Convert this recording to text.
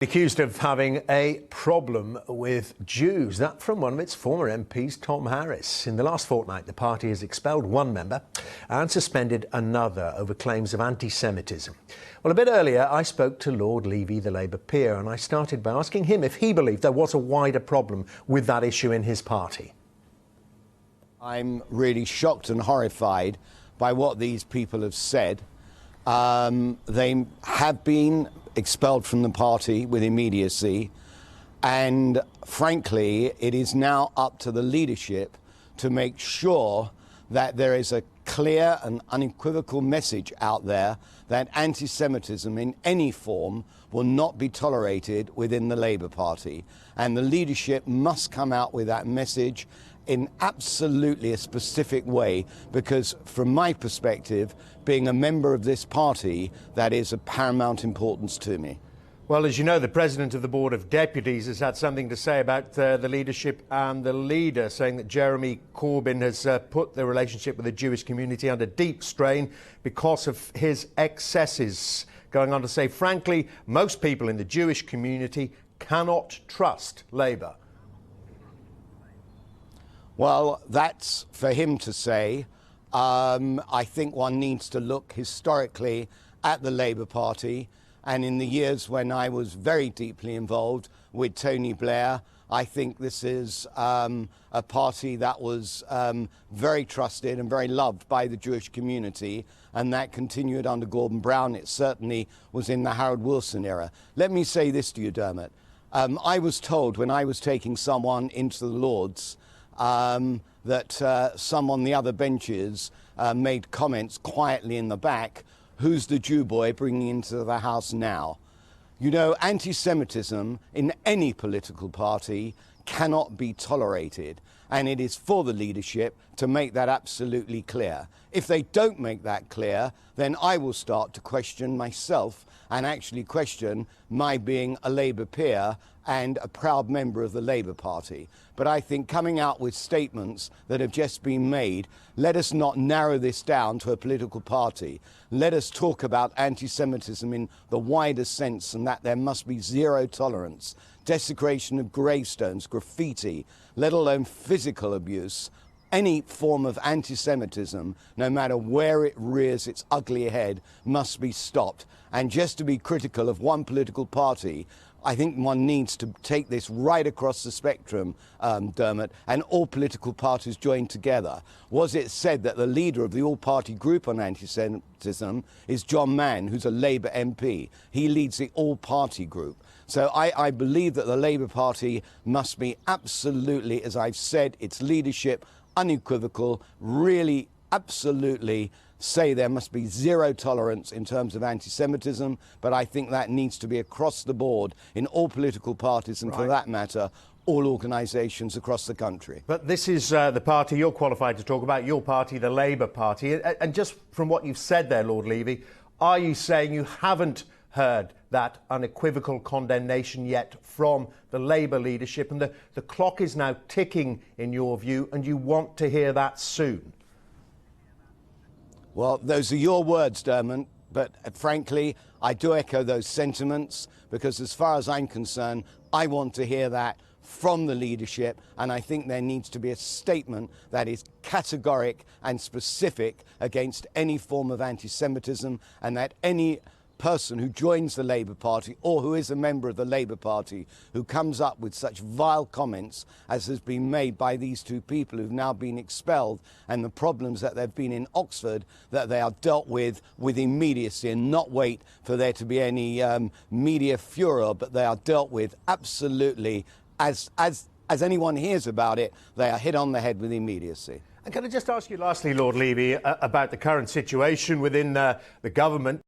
Accused of having a problem with Jews. That from one of its former MPs, Tom Harris. In the last fortnight, the party has expelled one member and suspended another over claims of anti-Semitism. Well, a bit earlier, I spoke to Lord Levy, the Labour peer, and I started by asking him if he believed there was a wider problem with that issue in his party. I'm really shocked and horrified by what these people have said. They have been expelled from the party with immediacy, and frankly it is now up to the leadership to make sure that there is a clear and unequivocal message out there that anti-Semitism in any form will not be tolerated within the Labour Party, and the leadership must come out with that message in absolutely a specific way, because from my perspective, being a member of this party, that is of paramount importance to me. Well, as you know, the President of the Board of Deputies has had something to say about the leadership and the leader, saying that Jeremy Corbyn has put the relationship with the Jewish community under deep strain because of his excesses. Going on to say, frankly, most people in the Jewish community cannot trust Labour. Well, that's for him to say. I think one needs to look historically at the Labour Party, and in the years when I was very deeply involved with Tony Blair, I think this is a party that was very trusted and very loved by the Jewish community, and that continued under Gordon Brown. It certainly was in the Harold Wilson era. Let me say this to you, Dermot. I was told when I was taking someone into the Lords that some on the other benches made comments quietly in the back, "Who's the Jew boy bringing into the House now?" You know, anti-Semitism in any political party cannot be tolerated, and it is for the leadership to make that absolutely clear. If they don't make that clear, then I will start to question myself and actually question my being a Labour peer and a proud member of the Labour Party. But I think coming out with statements that have just been made, let us not narrow this down to a political party. Let us talk about anti-Semitism in the wider sense, and that there must be zero tolerance. Desecration of gravestones, graffiti, let alone physical abuse. Any form of anti-Semitism, no matter where it rears its ugly head, must be stopped. And just to be critical of one political party, I think one needs to take this right across the spectrum, Dermot, and all political parties join together. Was it said that the leader of the all-party group on anti-Semitism is John Mann, who's a Labour MP? He leads the all-party group. So I believe that the Labour Party must be absolutely, as I've said, its leadership, unequivocal, really absolutely say there must be zero tolerance in terms of anti-Semitism, but I think that needs to be across the board in all political parties and, for that matter, all organisations across the country. But this is the party you're qualified to talk about, your party, the Labour Party. And just from what you've said there, Lord Levy, are you saying you haven't heard that unequivocal condemnation yet from the Labour leadership, and the clock is now ticking in your view, and you want to hear that soon? Well, those are your words, Dermot, but frankly, I do echo those sentiments, because as far as I'm concerned, I want to hear that from the leadership, and I think there needs to be a statement that is categoric and specific against any form of anti-Semitism, and that any person who joins the Labour Party or who is a member of the Labour Party who comes up with such vile comments as has been made by these two people who've now been expelled, and the problems that they've been in Oxford, that they are dealt with immediacy and not wait for there to be any media furor, but they are dealt with absolutely as anyone hears about it, they are hit on the head with immediacy. And can I just ask you lastly, Lord Levy, about the current situation within the government?